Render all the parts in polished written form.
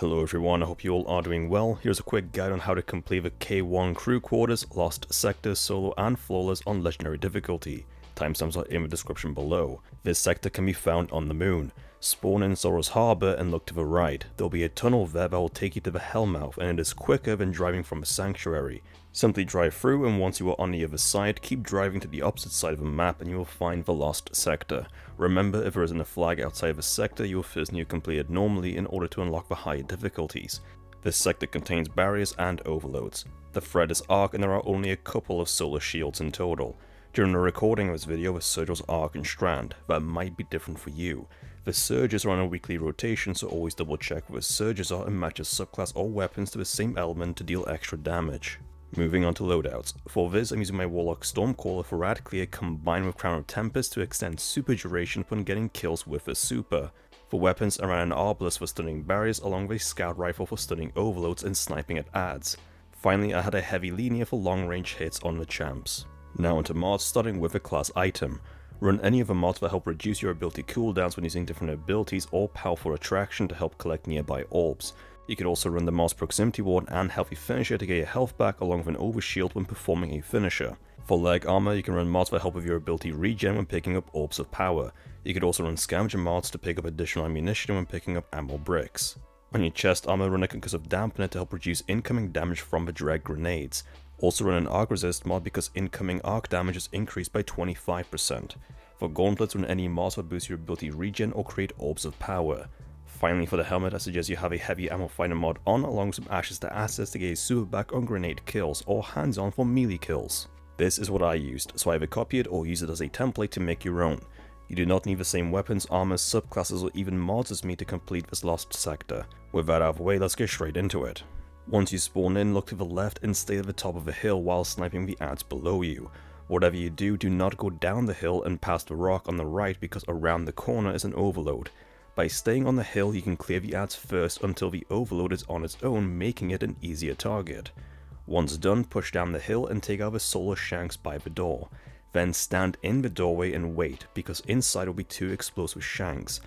Hello everyone, I hope you all are doing well. Here's a quick guide on how to complete the K1 Crew Quarters, Lost Sector, Solo and Flawless on Legendary difficulty. Timestamps are in the description below. This sector can be found on the moon. Spawn in Zora's Harbor and look to the right. There'll be a tunnel there that will take you to the Hellmouth, and it is quicker than driving from a sanctuary. Simply drive through, and once you are on the other side, keep driving to the opposite side of the map and you will find the Lost Sector. Remember, if there isn't a flag outside of the sector, you will first need to complete it normally in order to unlock the higher difficulties. This sector contains barriers and overloads. The thread is arc and there are only a couple of solar shields in total. During the recording of this video, the surge was arc and strand. That might be different for you. The surges are on a weekly rotation, so always double check where surges are and match a subclass or weapons to the same element to deal extra damage. Moving on to loadouts. For this, I'm using my Warlock Stormcaller for Rad Clear combined with Crown of Tempest to extend super duration upon getting kills with a super. For weapons, I ran an Arbalest for stunning barriers along with a Scout Rifle for stunning overloads and sniping at adds. Finally, I had a Heavy Linear for long range hits on the champs. Now onto mods, starting with a class item. Run any of the mods that help reduce your ability cooldowns when using different abilities or Powerful Attraction to help collect nearby orbs. You can also run the Moss Proximity Ward and Healthy Finisher to get your health back along with an Overshield when performing a finisher. For leg armor, you can run mods that help with your ability regen when picking up Orbs of Power. You could also run Scavenger mods to pick up additional ammunition when picking up ammo bricks. On your chest armor, run a Concussive Dampener to help reduce incoming damage from the Dread Grenades. Also run an Arc Resist mod because incoming arc damage is increased by 25%. For gauntlets, run any mods that boost your ability regen or create Orbs of Power. Finally, for the helmet, I suggest you have a Heavy Ammo Finder mod on along with some Ashes to Assets to get a super back on grenade kills or hands on for melee kills. This is what I used, so either copy it or use it as a template to make your own. You do not need the same weapons, armors, subclasses or even mods as me to complete this Lost Sector. With that out of the way, let's get straight into it. Once you spawn in, look to the left and stay at the top of the hill while sniping the adds below you. Whatever you do, do not go down the hill and past the rock on the right because around the corner is an overload. By staying on the hill, you can clear the adds first until the overload is on its own, making it an easier target. Once done, push down the hill and take out the solar shanks by the door. Then stand in the doorway and wait, because inside will be two explosive shanks.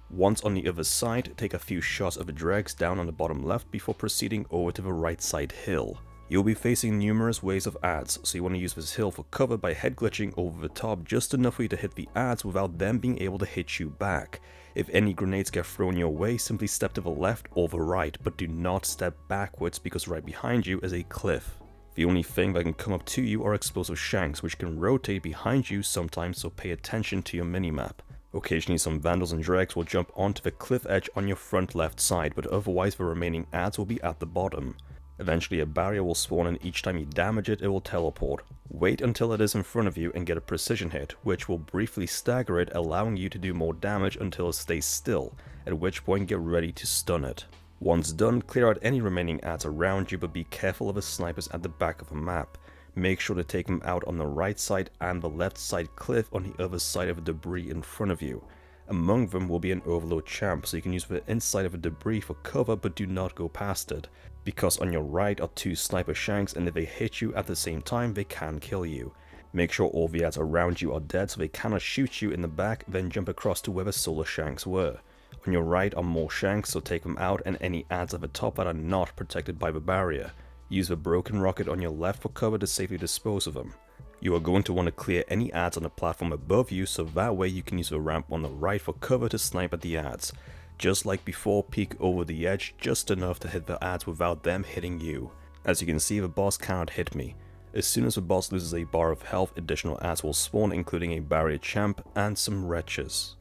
Once on the other side, take a few shots of the dregs down on the bottom left before proceeding over to the right side hill. You'll be facing numerous waves of adds, so you want to use this hill for cover by head glitching over the top just enough for you to hit the adds without them being able to hit you back. If any grenades get thrown your way, simply step to the left or the right, but do not step backwards because right behind you is a cliff. The only thing that can come up to you are explosive shanks, which can rotate behind you sometimes, so pay attention to your minimap. Occasionally some vandals and dregs will jump onto the cliff edge on your front left side, but otherwise the remaining adds will be at the bottom. Eventually a barrier will spawn and each time you damage it, it will teleport. Wait until it is in front of you and get a precision hit, which will briefly stagger it, allowing you to do more damage until it stays still, at which point get ready to stun it. Once done, clear out any remaining adds around you, but be careful of the snipers at the back of the map. Make sure to take them out on the right side and the left side cliff on the other side of the debris in front of you. Among them will be an overload champ, so you can use the inside of the debris for cover, but do not go past it, because on your right are two sniper shanks and if they hit you at the same time they can kill you. Make sure all the adds around you are dead so they cannot shoot you in the back, then jump across to where the solar shanks were. On your right are more shanks, so take them out and any adds at the top that are not protected by the barrier. Use the broken rocket on your left for cover to safely dispose of them. You are going to want to clear any adds on the platform above you, so that way you can use the ramp on the right for cover to snipe at the adds. Just like before, peek over the edge just enough to hit the adds without them hitting you. As you can see, the boss cannot hit me. As soon as the boss loses a bar of health, additional adds will spawn, including a barrier champ and some wretches.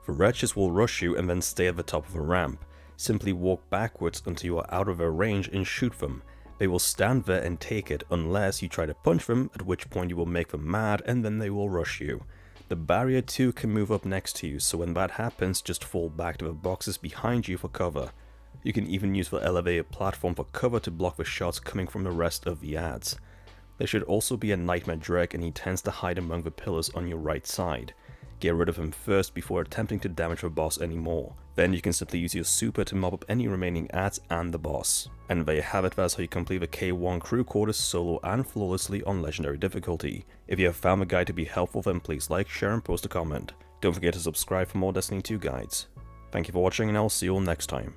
The wretches will rush you and then stay at the top of the ramp. Simply walk backwards until you are out of their range and shoot them. They will stand there and take it unless you try to punch them, at which point you will make them mad and then they will rush you. The barrier too can move up next to you, so when that happens, just fall back to the boxes behind you for cover. You can even use the elevated platform for cover to block the shots coming from the rest of the adds. There should also be a Nightmare Dreg and he tends to hide among the pillars on your right side. Get rid of him first before attempting to damage the boss anymore. Then you can simply use your super to mop up any remaining adds and the boss. And there you have it, that's how you complete the K1 Crew Quarters solo and flawlessly on Legendary difficulty. If you have found the guide to be helpful, then please like, share and post a comment. Don't forget to subscribe for more Destiny 2 guides. Thank you for watching and I'll see you all next time.